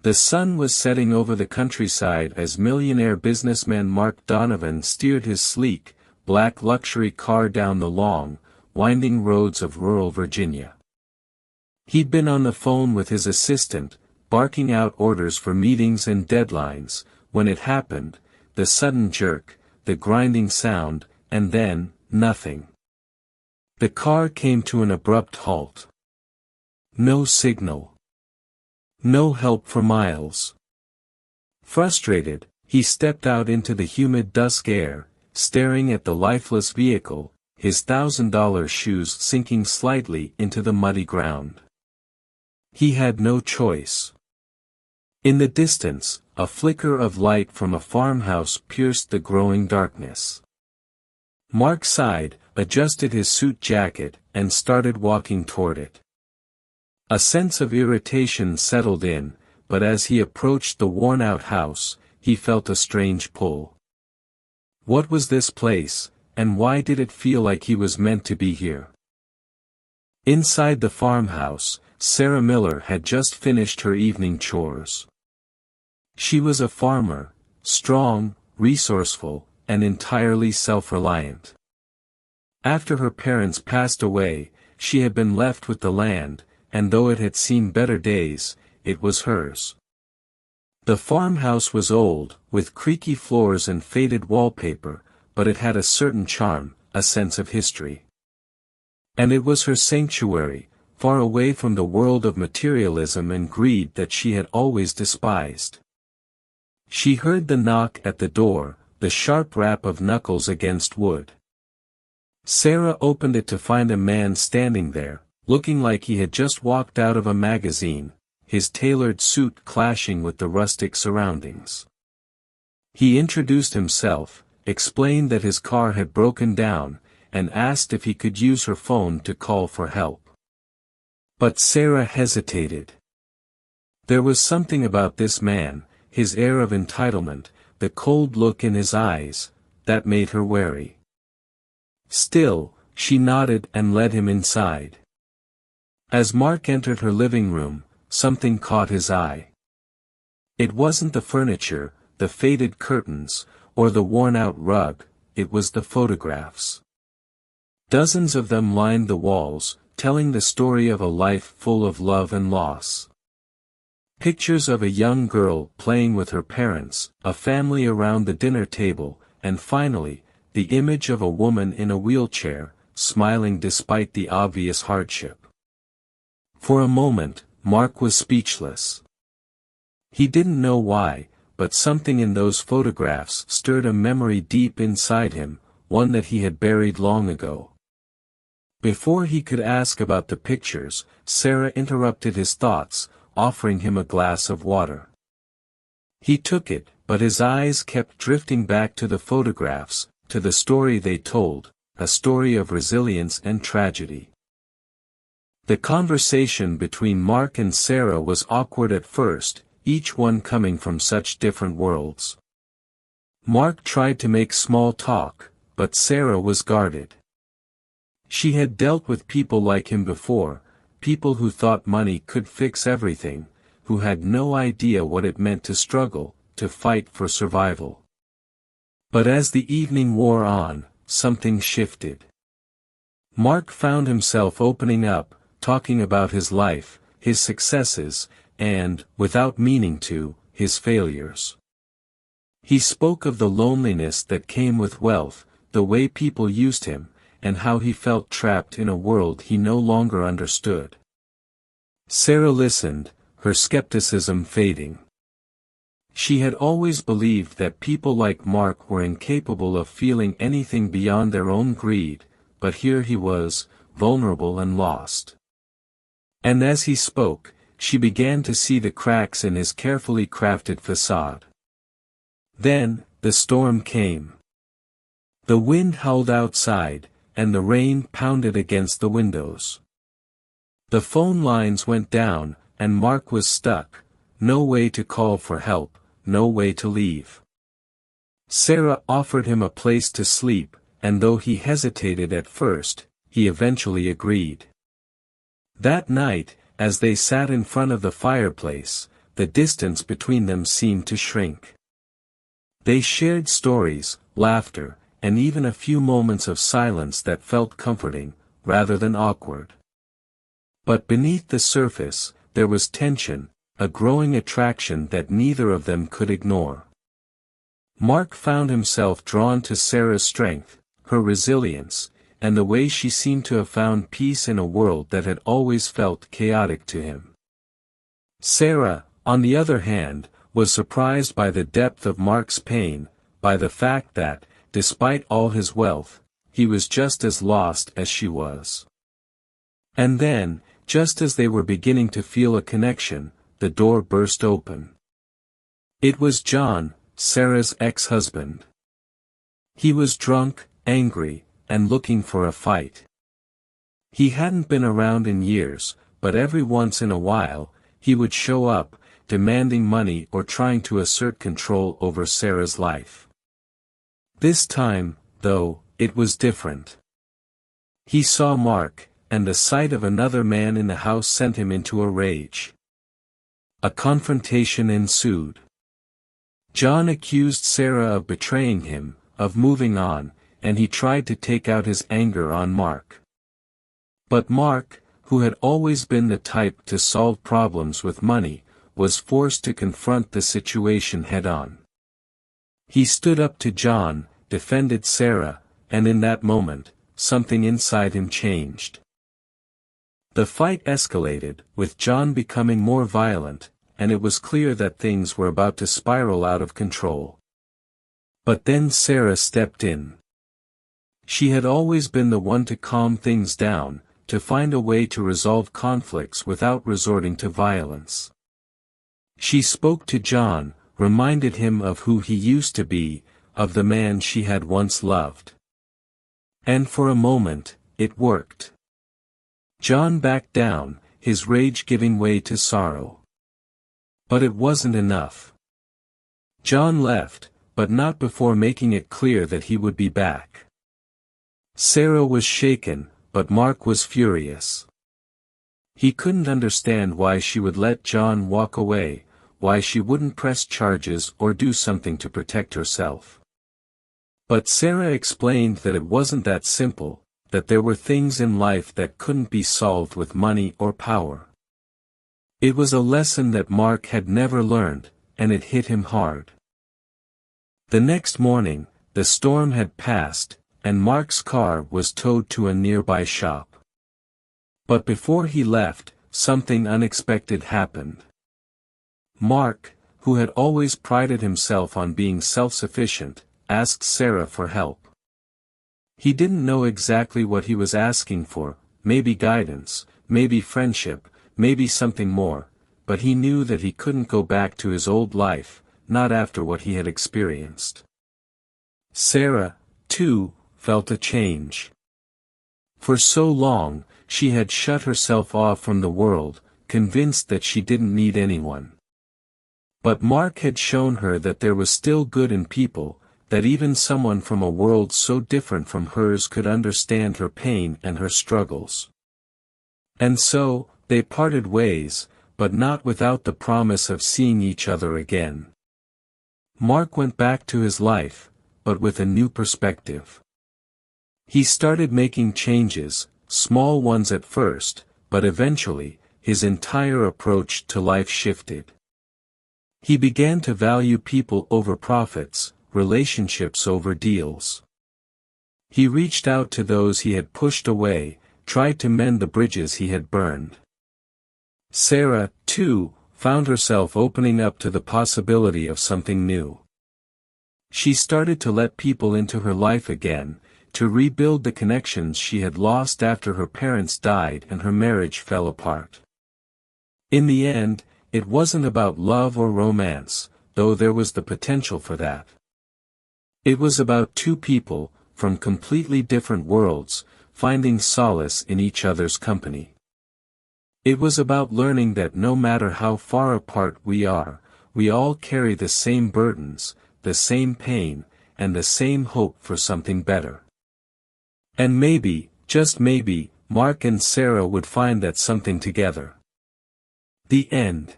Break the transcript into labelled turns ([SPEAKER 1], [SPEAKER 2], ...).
[SPEAKER 1] The sun was setting over the countryside as millionaire businessman Mark Donovan steered his sleek, black luxury car down the long, winding roads of rural Virginia. He'd been on the phone with his assistant, barking out orders for meetings and deadlines, when it happened, the sudden jerk, the grinding sound, and then, nothing. The car came to an abrupt halt. No signal. No help for miles. Frustrated, he stepped out into the humid dusk air, staring at the lifeless vehicle, his $1,000 shoes sinking slightly into the muddy ground. He had no choice. In the distance, a flicker of light from a farmhouse pierced the growing darkness. Mark sighed, adjusted his suit jacket, and started walking toward it. A sense of irritation settled in, but as he approached the worn-out house, he felt a strange pull. What was this place, and why did it feel like he was meant to be here? Inside the farmhouse, Sarah Miller had just finished her evening chores. She was a farmer, strong, resourceful, and entirely self-reliant. After her parents passed away, she had been left with the land, and though it had seen better days, it was hers. The farmhouse was old, with creaky floors and faded wallpaper, but it had a certain charm, a sense of history. And it was her sanctuary, far away from the world of materialism and greed that she had always despised. She heard the knock at the door, the sharp rap of knuckles against wood. Sarah opened it to find a man standing there, looking like he had just walked out of a magazine, his tailored suit clashing with the rustic surroundings. He introduced himself, explained that his car had broken down, and asked if he could use her phone to call for help. But Sarah hesitated. There was something about this man, his air of entitlement, the cold look in his eyes, that made her wary. Still, she nodded and led him inside. As Mark entered her living room, something caught his eye. It wasn't the furniture, the faded curtains, or the worn-out rug, it was the photographs. Dozens of them lined the walls, telling the story of a life full of love and loss. Pictures of a young girl playing with her parents, a family around the dinner table, and finally, the image of a woman in a wheelchair, smiling despite the obvious hardship. For a moment, Mark was speechless. He didn't know why, but something in those photographs stirred a memory deep inside him, one that he had buried long ago. Before he could ask about the pictures, Sarah interrupted his thoughts, offering him a glass of water. He took it, but his eyes kept drifting back to the photographs, to the story they told, a story of resilience and tragedy. The conversation between Mark and Sarah was awkward at first, each one coming from such different worlds. Mark tried to make small talk, but Sarah was guarded. She had dealt with people like him before, people who thought money could fix everything, who had no idea what it meant to struggle, to fight for survival. But as the evening wore on, something shifted. Mark found himself opening up, talking about his life, his successes, and, without meaning to, his failures. He spoke of the loneliness that came with wealth, the way people used him, and how he felt trapped in a world he no longer understood. Sarah listened, her skepticism fading. She had always believed that people like Mark were incapable of feeling anything beyond their own greed, but here he was, vulnerable and lost. And as he spoke, she began to see the cracks in his carefully crafted facade. Then, the storm came. The wind howled outside, and the rain pounded against the windows. The phone lines went down, and Mark was stuck, no way to call for help, no way to leave. Sarah offered him a place to sleep, and though he hesitated at first, he eventually agreed. That night, as they sat in front of the fireplace, the distance between them seemed to shrink. They shared stories, laughter, and even a few moments of silence that felt comforting, rather than awkward. But beneath the surface, there was tension, a growing attraction that neither of them could ignore. Mark found himself drawn to Sarah's strength, her resilience, and the way she seemed to have found peace in a world that had always felt chaotic to him. Sarah, on the other hand, was surprised by the depth of Mark's pain, by the fact that, despite all his wealth, he was just as lost as she was. And then, just as they were beginning to feel a connection, the door burst open. It was John, Sarah's ex-husband. He was drunk, angry, and looking for a fight. He hadn't been around in years, but every once in a while, he would show up, demanding money or trying to assert control over Sarah's life. This time, though, it was different. He saw Mark, and the sight of another man in the house sent him into a rage. A confrontation ensued. John accused Sarah of betraying him, of moving on, and he tried to take out his anger on Mark. But Mark, who had always been the type to solve problems with money, was forced to confront the situation head-on. He stood up to John, defended Sarah, and in that moment, something inside him changed. The fight escalated, with John becoming more violent, and it was clear that things were about to spiral out of control. But then Sarah stepped in. She had always been the one to calm things down, to find a way to resolve conflicts without resorting to violence. She spoke to John, reminded him of who he used to be, of the man she had once loved. And for a moment, it worked. John backed down, his rage giving way to sorrow. But it wasn't enough. John left, but not before making it clear that he would be back. Sarah was shaken, but Mark was furious. He couldn't understand why she would let John walk away, why she wouldn't press charges or do something to protect herself. But Sarah explained that it wasn't that simple, that there were things in life that couldn't be solved with money or power. It was a lesson that Mark had never learned, and it hit him hard. The next morning, the storm had passed, and Mark's car was towed to a nearby shop. But before he left, something unexpected happened. Mark, who had always prided himself on being self-sufficient, asked Sarah for help. He didn't know exactly what he was asking for, maybe guidance, maybe friendship, maybe something more, but he knew that he couldn't go back to his old life, not after what he had experienced. Sarah, too, felt a change. For so long, she had shut herself off from the world, convinced that she didn't need anyone. But Mark had shown her that there was still good in people, that even someone from a world so different from hers could understand her pain and her struggles. And so, they parted ways, but not without the promise of seeing each other again. Mark went back to his life, but with a new perspective. He started making changes, small ones at first, but eventually, his entire approach to life shifted. He began to value people over profits, relationships over deals. He reached out to those he had pushed away, tried to mend the bridges he had burned. Sarah, too, found herself opening up to the possibility of something new. She started to let people into her life again, to rebuild the connections she had lost after her parents died and her marriage fell apart. In the end, it wasn't about love or romance, though there was the potential for that. It was about two people, from completely different worlds, finding solace in each other's company. It was about learning that no matter how far apart we are, we all carry the same burdens, the same pain, and the same hope for something better. And maybe, just maybe, Mark and Sarah would find that something together. The end.